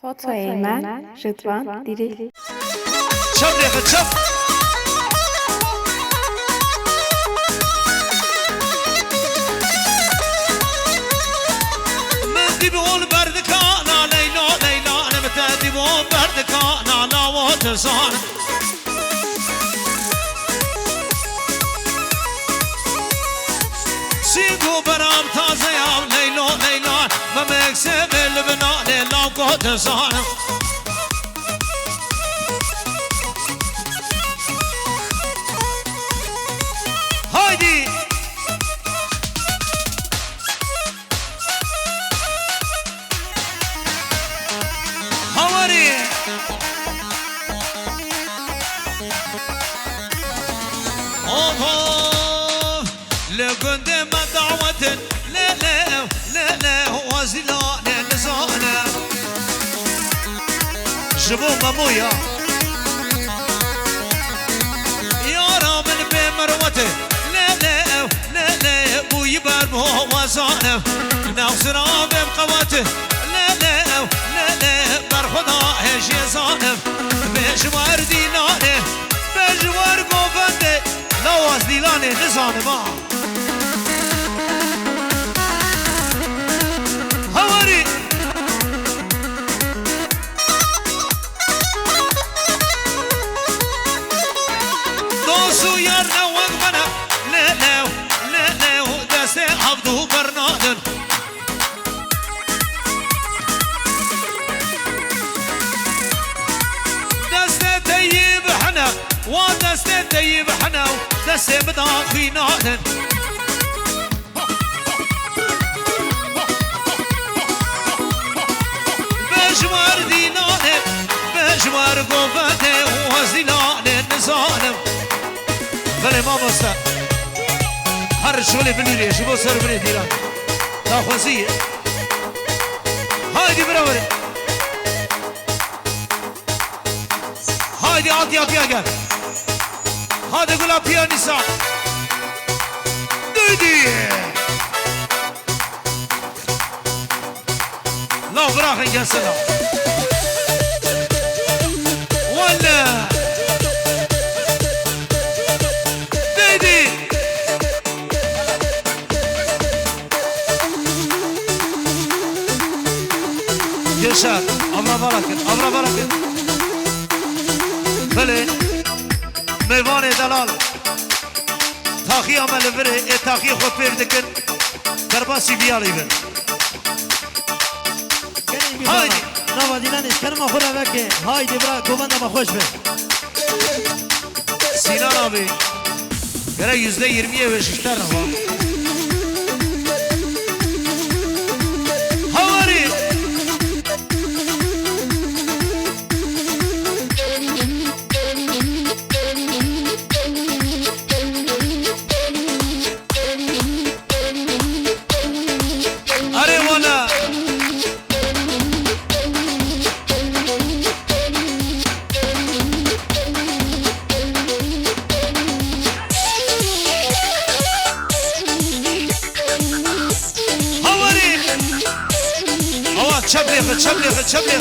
Fotoğrafı من Rıdvan Diril. Çap yakın çap. مدي بقول بردك انا ليلى ليلى انا متدي بقول بردك انا لا وتزان سيقو برام تازه يا ليلى ليلى ما مكسب البنا ليلى وتزان هايدي هاوري اوه لقد ما دعوة لا لا لا لا وزلان لزانا جبو مامويا يا رب بمروته لا لا لا لا بو يبار بو وزانا ناصر بقوته لا لا لا لا برخدا هشي زانم بجوار دينانه بجوار قوفنده لواز ديلانه نزانم هواري دوسو يارنا وقفنا لا لا لا لا دسي عبدو برنادن دسي طيب حنا ودسي طيب حنا دسي بداخي نادن بجوار دينانه بجوار قوفته وزلانه نزانم بله ما بسته هر شغل بنیره شبو سر بنی دیران تاخوزیه هایدی براوره هایدی آتی آتی اگر هایدی گلا پیانیسا دیدی لا براخن جسنا ولا جشار أمرا بركة أمرا بركة بله ميوان دلال تاخي عمل بره تاخي خود پیردکن درباسی بیالی بر هایدی نوا دیلانش کرما خورا وکه هایدی برا کوبنده ما خوش به سینان abi göre %20'ye ve şişler ama havari are valla çaplıyı çaplıyı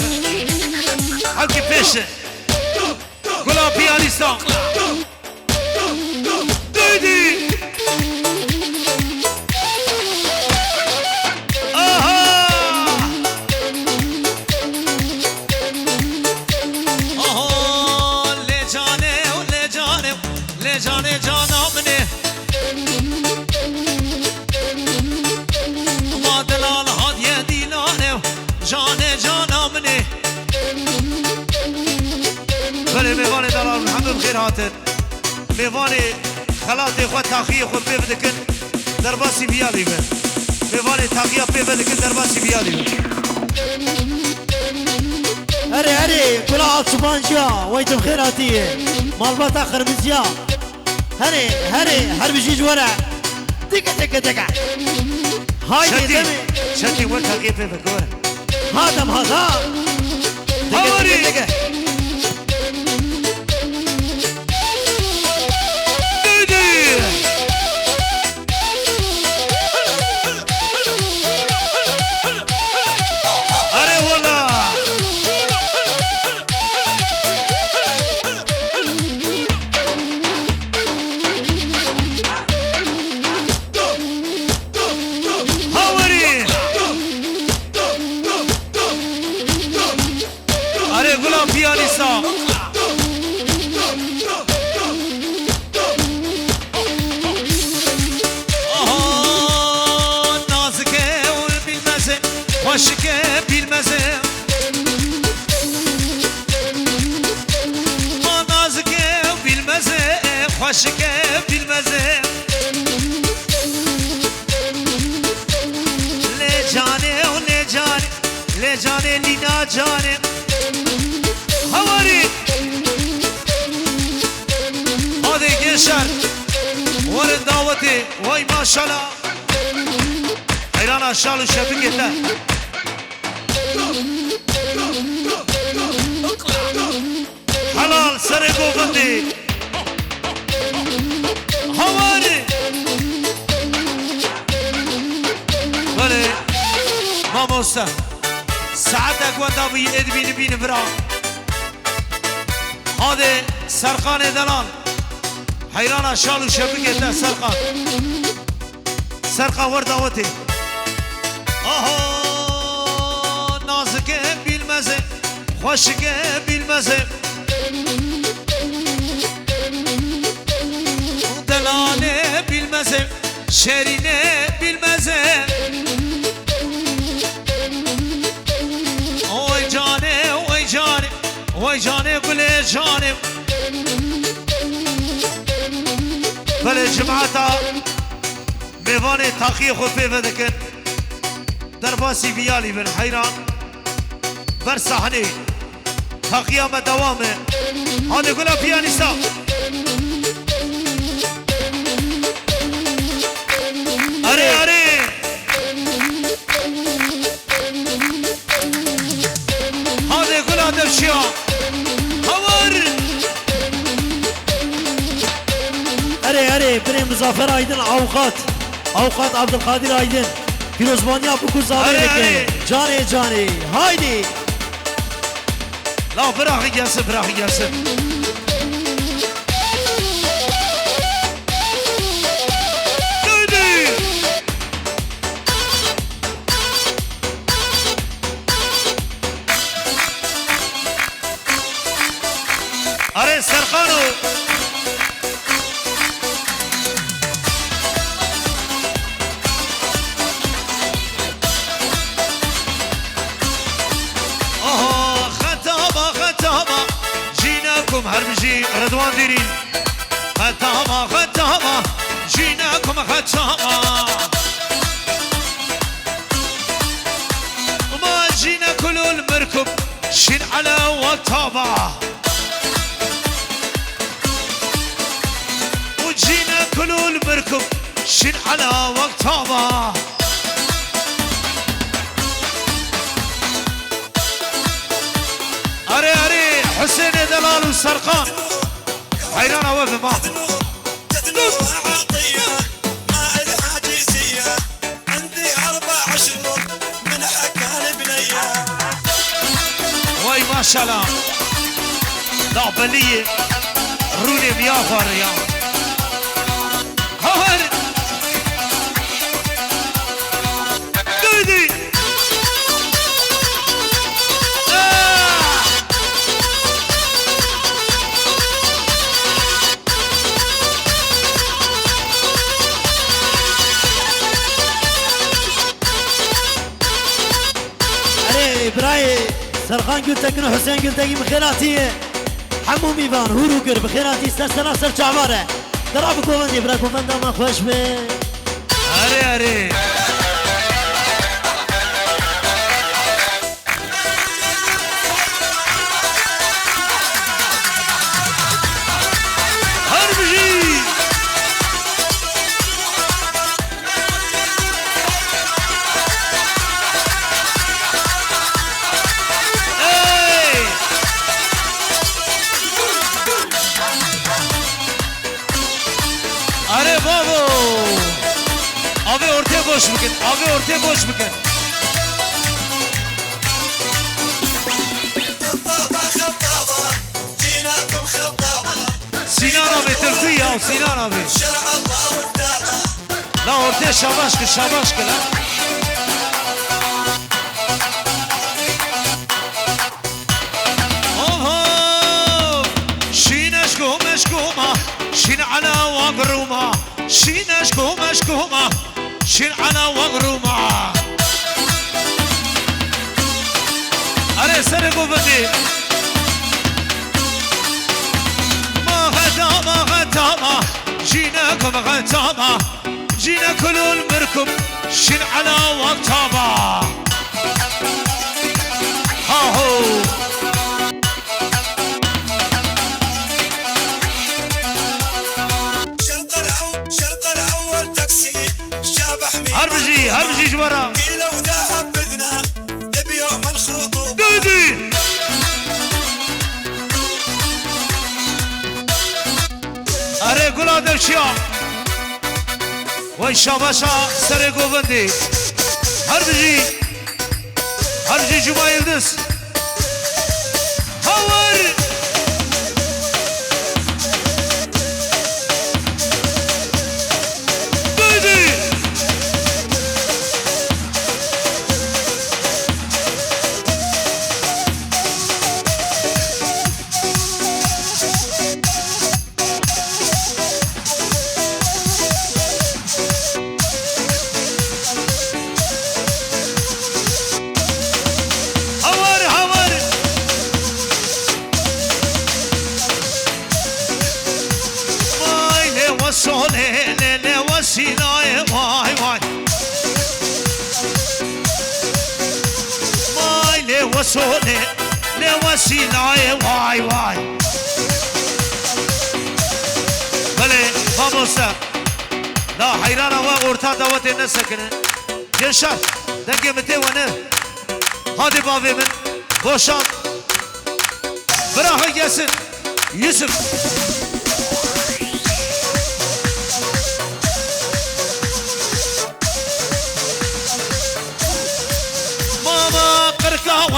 halki peşe gula piyanista duydu aha aha le cane le cane le cane canam ne ama delal hadiye dilane جانه جانم نه بله میوان دلال محمد خیر هاتن میوان خلات خود تاخی خود پی بدکن درباسی بیالی بن میوان تاخی پی بدکن درباسی بیالی بن هري هري كلا عصبانجا ويتم خيراتيه مالبات اخر مزيا هري هري حرب جيج ورا دقه دقه دقه هاي دمي شتي وين تاخي پی بدکن هادم هذا هوري دقه أري والله هذه قولها بيانيستا نازكه بالمزه خوشكه بالمزه نازكه بالمزه خوشكه بالمزه جاني لينا جاني هواري هذه جيشر ورد دعوتي واي ما شاء الله حيرانا شالو شبكته حلال سرقو بندي هواري بله ما موسى ساعتك وانت بي ادبين بين برا هذا سرقان دلال حيرانا شالو شبكته سرقان سرقة وردوتي نازكه بالمزه خوشكه بالمزه دلانه بالمزه شرینه بالمزه وای جانه وای جانه وای جانه گل جانه بله جماعتا میوان تاخی خود پیوه کن در باسی بیالی بن حیران بر صحنه تاخی هم دوامه هاده گلا پیانیستا اره اره هاده گلا دفشیا هوار اره بریم مزافر آیدن اوقات عبدالقادر آیدن پیروزبانیا بکو زاوی بکن جانه هایدی لا براخی gelsin Duydu Are Serkanu هربجي رضوان ديرين ختامة جيناكم ختامة وما جينا كل المركب شين على وطابة وجينا كل المركب شين على وطابة أري حسين دلال وسرقان حيران وقف معه ما الحاجزية عندي 4 شهور من حكان بنية واي ما شاء الله لا بلية روني ميافر يا هاهر دودي براي سرخان قلت لك حسين قلت لك بخيراتي حمو ميفان هوروكر بخيراتي سر جعماره دراب كومندي برا كومندا ما خوش به اري Abi ortaya boş bıkın. Sinan abi Türkü ya Sinan abi. La ortaya şabaşkı la. على وقروما شين اشكوما اشكوما شين على وقروما علي سرقوا بدي ما غتاما جيناكم غتاما جينا كلون مركم شين على وقتاما هاهو شرط الأول تاكسي شابح مين هربجي جبرا قيلة وذهب بدنا بيوم الخطوبة دودي أري قولا دلشيا ويشاباشا سري قوبندي هربجي جبا يلدس هور دودي وصولي لوسيلاي واي واي بلي ماموسا لا حيرانا وغورتا دوتي نسكنه جنشار دنگي متي ونه هادي بابي من بوشان براخي gelsin يوسف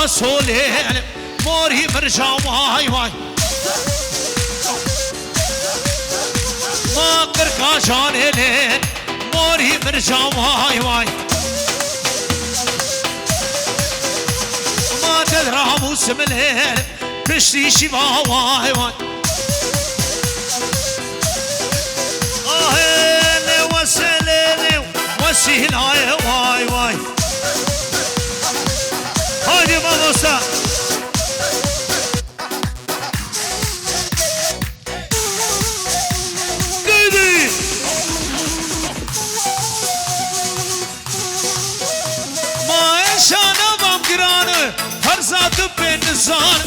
وصولي موري مرجع واي واي ما قرقا جاني لين موري مرجع واي واي ما تدرى موسم الليل بشتي شبا واي واي اللي وصلني وسيلاي واي واي هادي ماموسا ديدي ما إنشانا بامقرانه فرزات بين الزان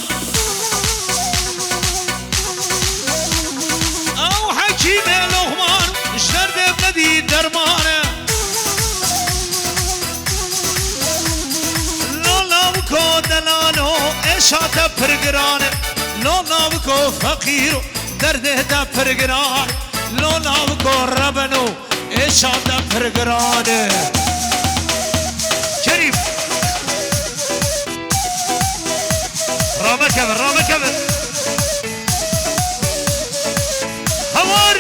أو حكيم لغمان اشترد بندي درمانه دلالو اشاتا پرگران لو ناوکو فقیرو درده دا پرگران لو ناوکو ربنو اشاتا پرگران شريف رامه كبر هوار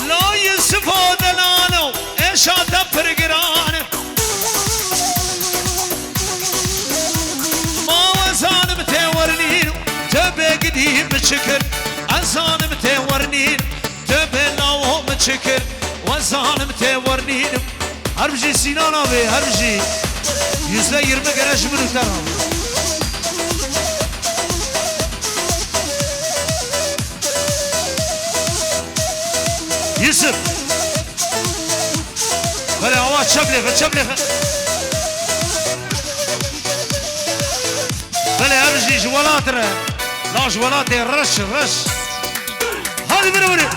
لا يسفو دلانو اشاتا پرگران ما وزانم تورنين تبه قديم شكر ازانم تورنين تبه ناوهم شكر وزانم تورنين هربجي سينان abi هربجي %20 garaj minutlar abi يوسف بلا عواد شبلغ بلا ارجي جوالات لا جوالات رش هذه بري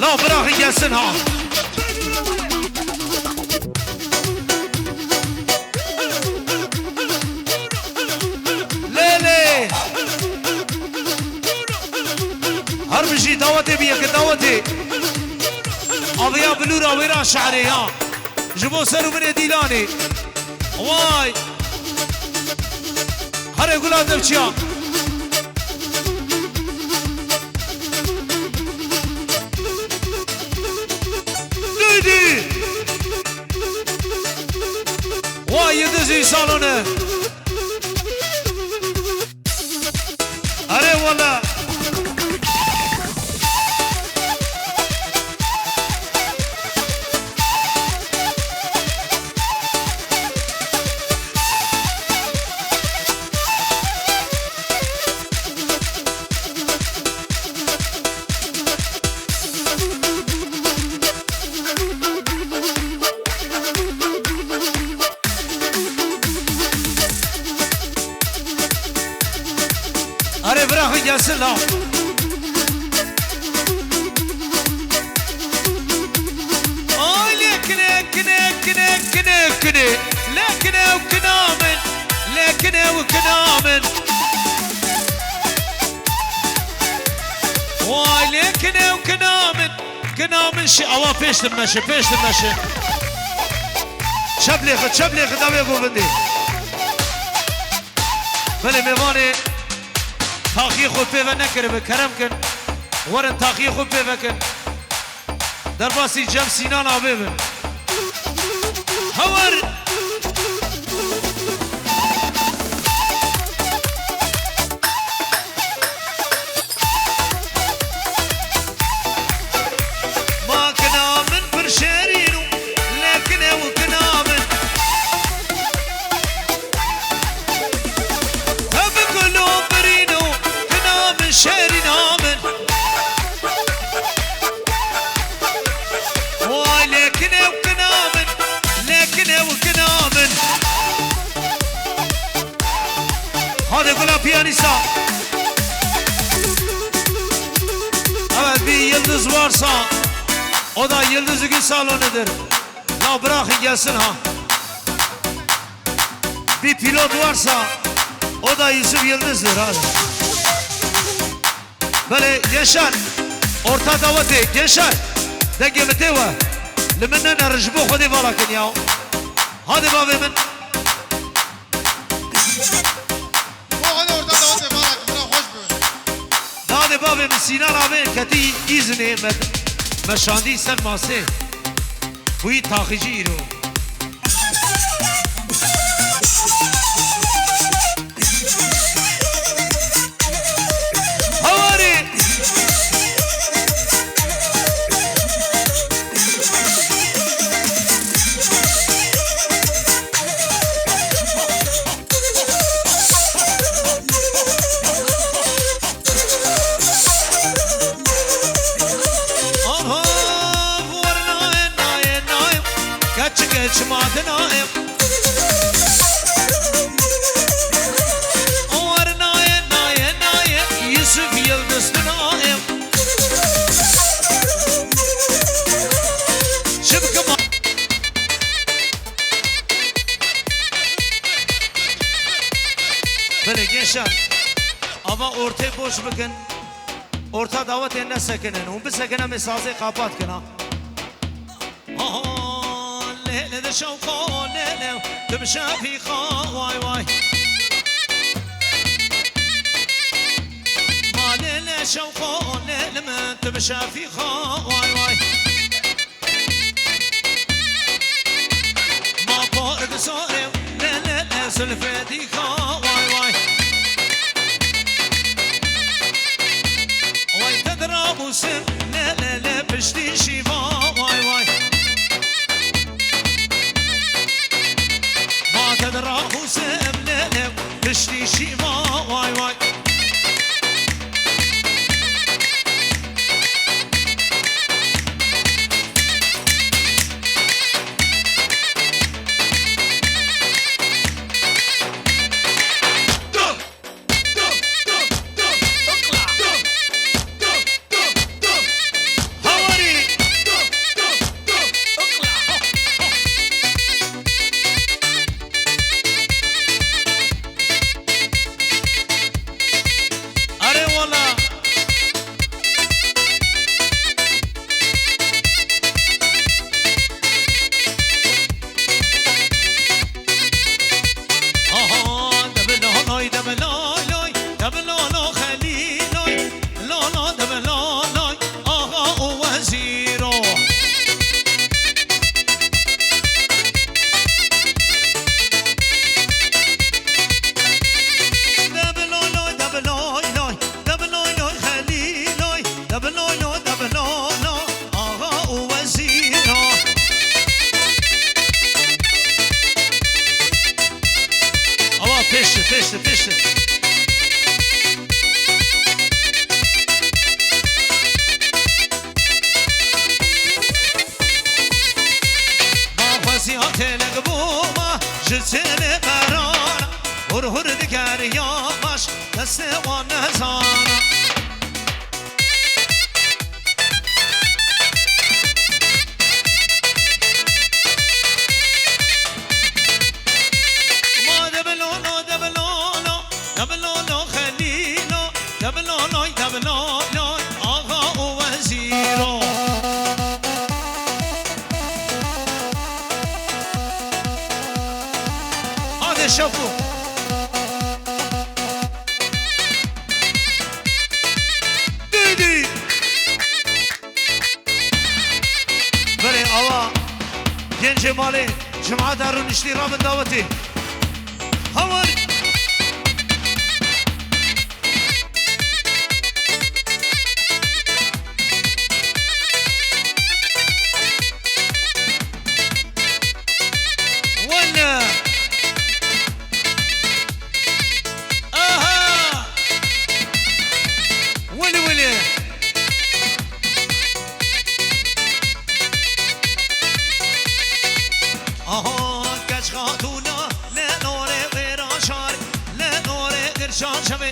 لا براخي جسنها ليلي هربجي دعوتي بيك دعوتي أضياء بلورا ويرا شعري ها جبو سرو من ديلاني واي هري قولا دبچيا ديدي واي يدزي صالونه هري والله هري براخي جسلا آي لكنه كنه كنه كنه كنه لكنه وكنامن لكنه وكنامن واي لكنه وكنامن كنامن شي الله بيش تمشي بيش تمشي شبلي خد أبي أقول بندي بله ميواني تاخی خود پیوه نکره به کرم کن ورن تاخی خود پیوه کن در باسی جم سینان آبه بن هور ما کنامن پر شیرینو لیکنه و کنامن شعري نامن ولكن وكنامن لكن وكنامن هذا يقولها بيانيستا evet bir yıldız varsa o da yıldızı gül salonudur la bırakın gelsin ha bir pilot varsa o da Yusuf Yıldız'dır hadi بله gençler orta daveti gençler de gemete var لمننا نرجبو خدي بالك يا هذه بابي من هذه بابي من سينار عبين كتي إذنه مشاندي سن ماسه بوي تاخيجي رو Çmadı naim Or naye Yusuf Yıldız naim Şıbkıma Böyle gençler ama ortaya boş bakın orta davet eline sekinin un bir sekine mesazı kapat kına ليلة شوقه ليلة تمشى في واي واي ما ليلة شوقه ليلة ما تمشى في واي واي ما بورد صوري ليلة سلفتي واي واي واي تضرب وسم ليلة بشتي شيبا واي واي تدراه سمنه تشتي شيما واي واي دست و نزانم ما دبلولو دبلولو دبلولو خلیلو دبلولو دبلولو آقا و وزیرو هذا شوفوا ديدي بري اوا جنج مالي جمعة دارو نشتي رابط دعوتي هور ولا اها ولي آها کج خاتونا لنوره ویراشار لنوره گرشان شوه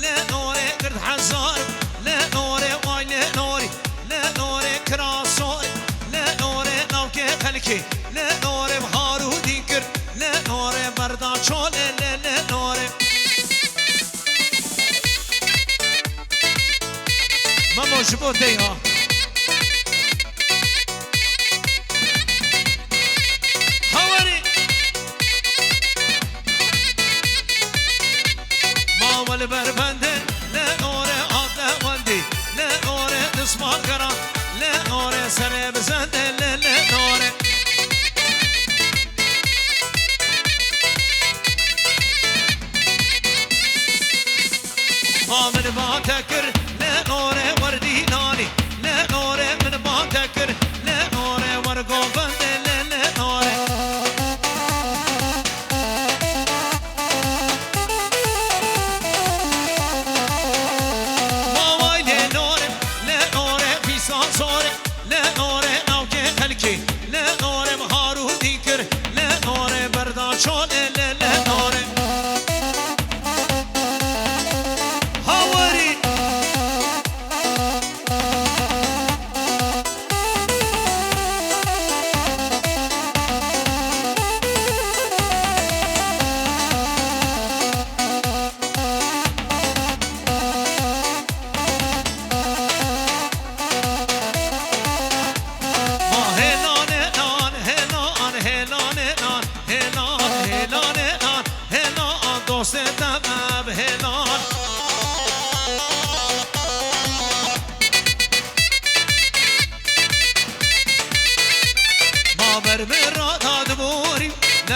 لنوره گرد حزار لنوره وای لنوری لنوره کراسور لنوره نوکه خلکی لنوره بهارو دینکر لنوره بردا چوله لنوره ما موجبو دیها بربنده لنوره آده وندی لنوره نسمان کرا لنوره سر بزنده لنوره من با تکر لنوره وردی نانی لنوره من با تکر لنوره ورگو بنده لنوره لنوره بهارو دینکر لنوره بردا چوله لنوره هاوری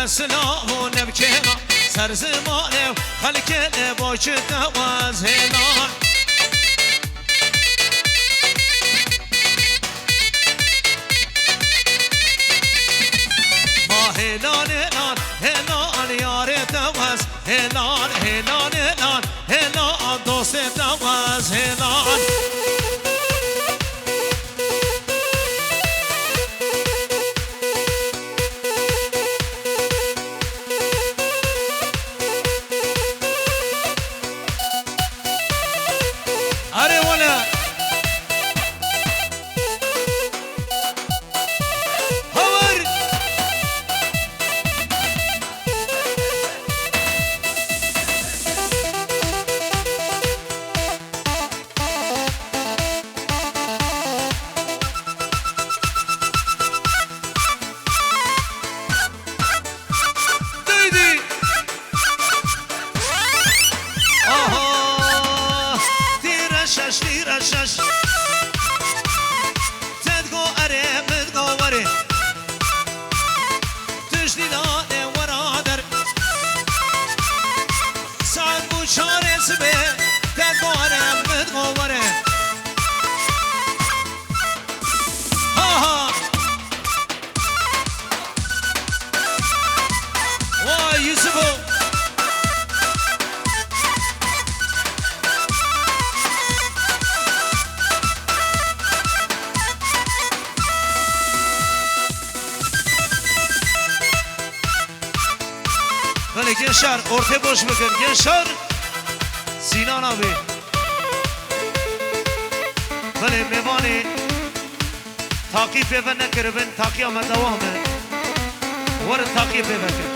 سلام و نبکینا سر زمانه و خلکه باشه دواز هلان ما هلان هلان هلان یار دواز هلان هلان هلان هلان دوست دواز هلان ولی گنشار ارته باش بکن گنشار زینانا بی بله میوانی تاقی پیوه نکربن تاقی آمد دوامه ورد تاقی پیوه کرد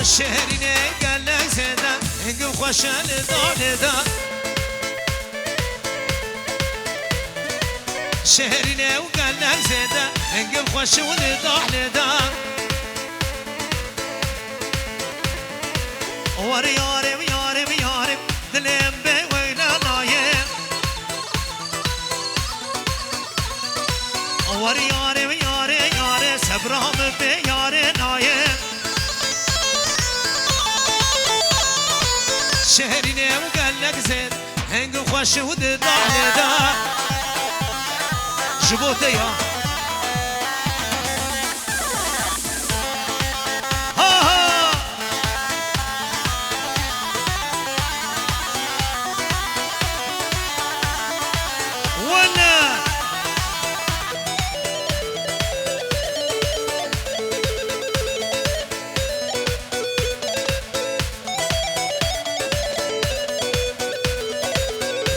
شهرینه گلک زدن هنگم خوشن دانه دا شهرینه و گلک زدن هنگم خوشن دانه دا ور یارم یارم یارم دلم به وینا نایم ور یارم یاره یاره صبرام به یاره نایم شهرینه و گلک زد هنگ خوش و دانه دا جبوته یا ها ها ولا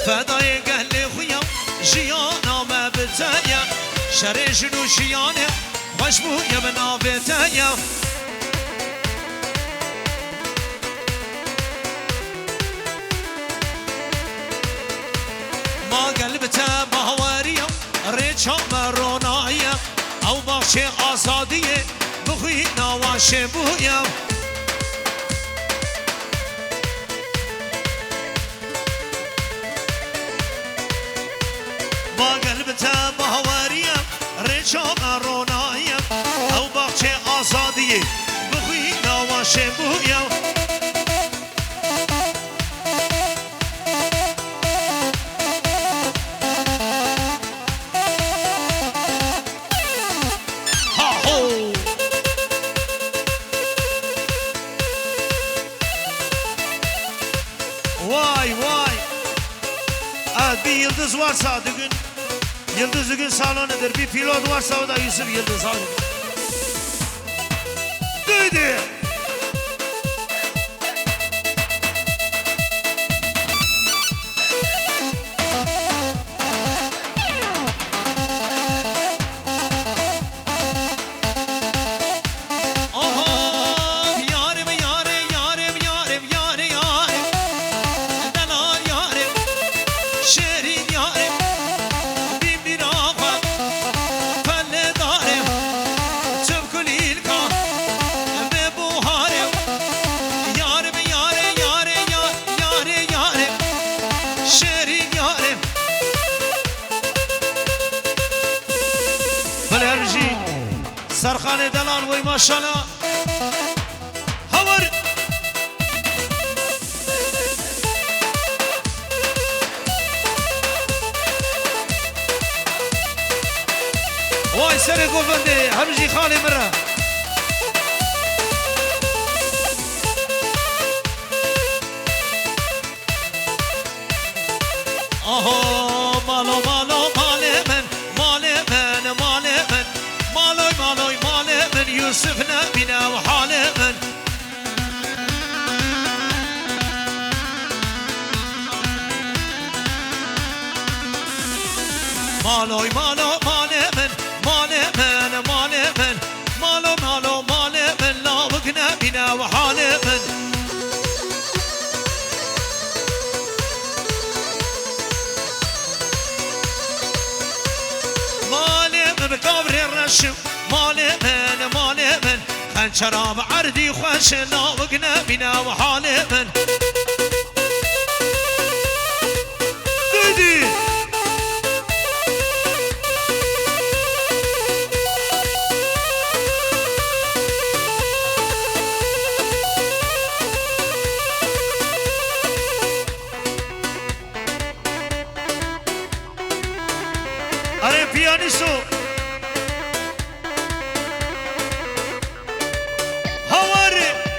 فدای گل خویم جیانا ما بتایم شر جنو جیانه خوش بویم نابتایم ما قلبتا باوریم ریچا مرونایم او باخش آزادیه بخوی نواشه بویم ما قلبتا باوریم ریچا مرونایم او باخش آزادیه بخوی نواشه بویم Vay vay bir yıldız varsa bugün Yıldız bugün salonudur bir pilot varsa o da Yusuf Yıldız hadi Duydu سرخان دلال وی ماشاءالله هور وای سر گوونده همجی خالی مره آها مالو مالو مال من مال من مال من مالوی مالوی مال من یوسف نبینه و حال من مالوی مالو مال من مال من مال من مالو مالو مال من لاوک نبینه و حال من بقبر الرشم مال من خنشرام عردي خوش ناوقنا بنا وحال من ديدي أري بيانيستو هواري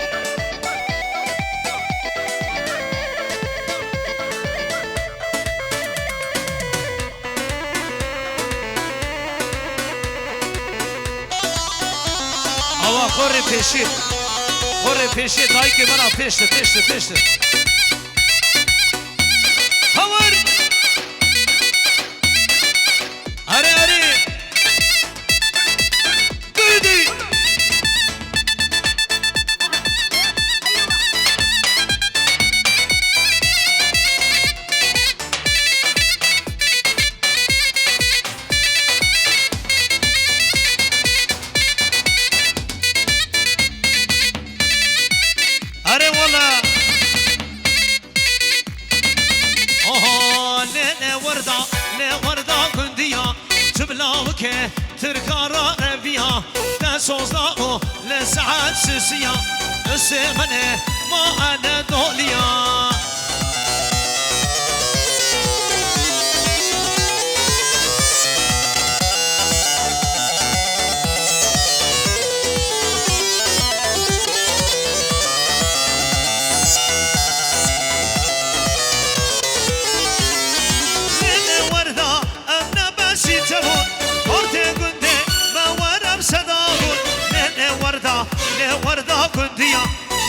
خوری پیشید خوری پیشید هایی که منا پیشت خور اره دیدی اره والا آها نه وردا گندیا تبلاوکه ترکارا ربیا تسوزاو لسعد سسیا اسمنه ما انا دولیا وردا كنديا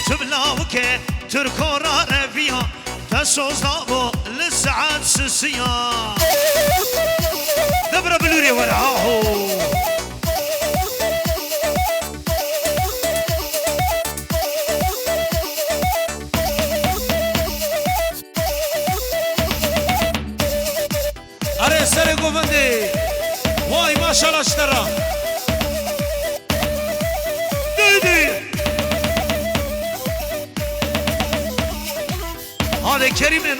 تبلاوكي تركورا ربيا تسوزاو لسعاد سسيا دبر بلوري ورعاهو اري سري قوفندي واي ما شاء الله اشترى هذا كريم من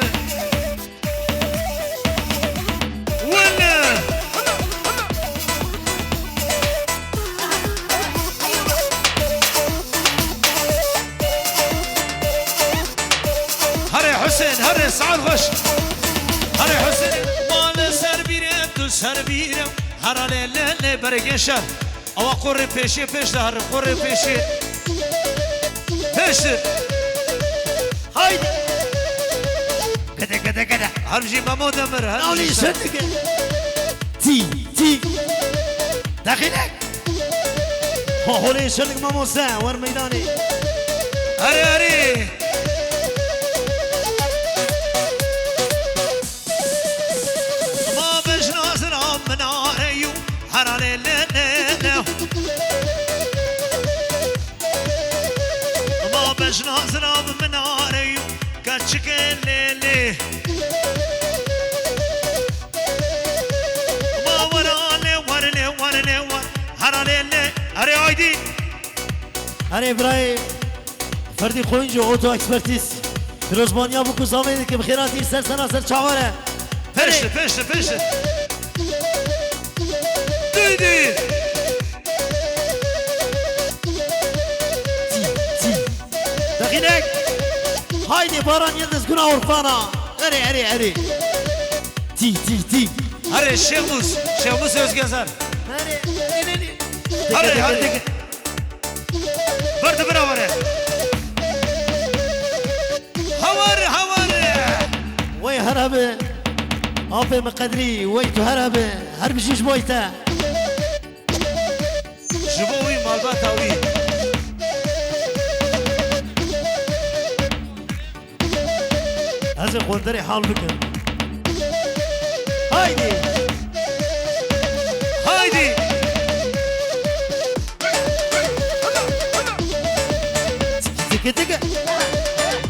ولا هري حسين هري سعد غش هري حسين مال سربيرم هر لا برگشر او قري پیشی پیش دار قري پیشی پیش هاي كده هرجي مامو دمر هاولي صدق تي داخلك هولي صدق مامو سا ور ميداني هري ما بش ناظر من عاريو هرالي لا ما بش ناظر من عاريو كاتشك ليلي ما ورالي هرالي هري عايدي هري ابراهيم فردي خوينجو اوتو اكسبرتيز روزمانيا بو كوزامي که بخيراتي سر سنا سر چاوره فش ديدي دقيقك هايدي باران يلدز كنا ورفانا هري تي هري الشيخ موسى özgezer هري برد براوره هواري وي هربه ابي مقدري ويتو هربه هرب شيش بويتا جبوي مالباتاوي هذا قندري حال بكر هايدي تك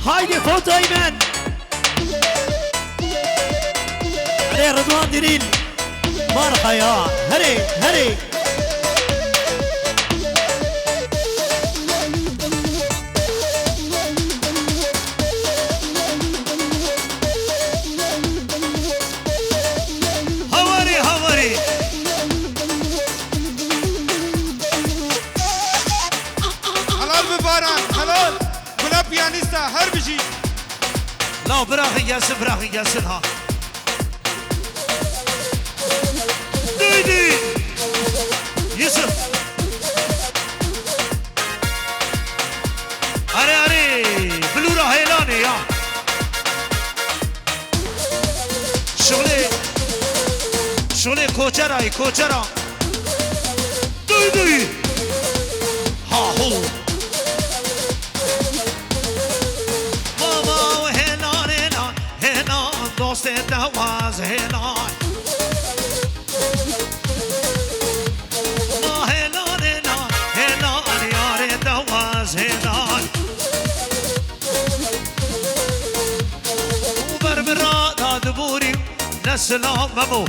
هايدي فوت ايمن هري رضوان ديرين مرحبا يا هري هواري حلال بباران حلال بلا بيانيستا هر بجي لا براخي ياسر ها ديدي يوسف اري بلورا هيلاني يا شغلي كوچرا ديدي آهو بابا و هنان هنان هنان دوست دواز هنان ما هنان هنان هنان یار دواز هنان و بربرا داد بوریم نسلام ممو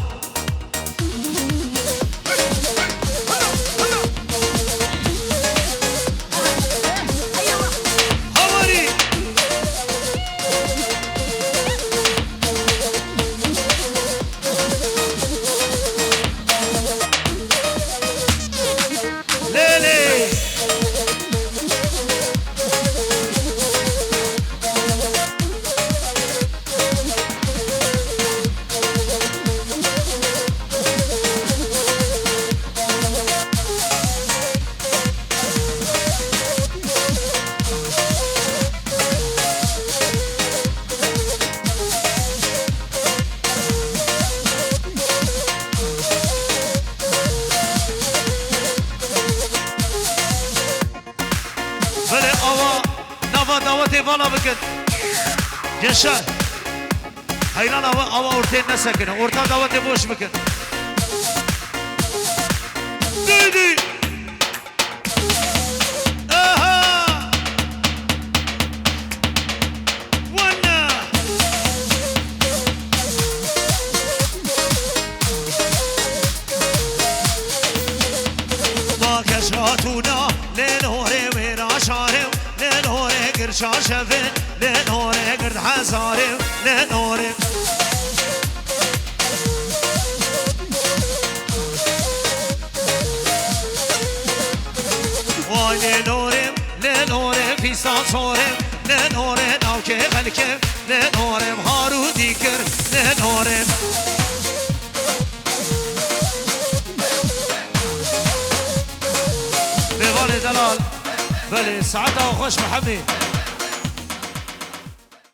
والا بکن جنشان حیران آوا ارتین نسکنه ارتا دعوت بوش بکن دیدی آها وانا ما کشاتونا لنوره میرا شارم لنوره گرشا شفه لنوره گرد حزارم لنوره وای لنورم لنورم پیسان صورم لنورم ناوکه خلکم لنورم هارو دیگر لنورم بوال دلال بله سعادة وخوش محمد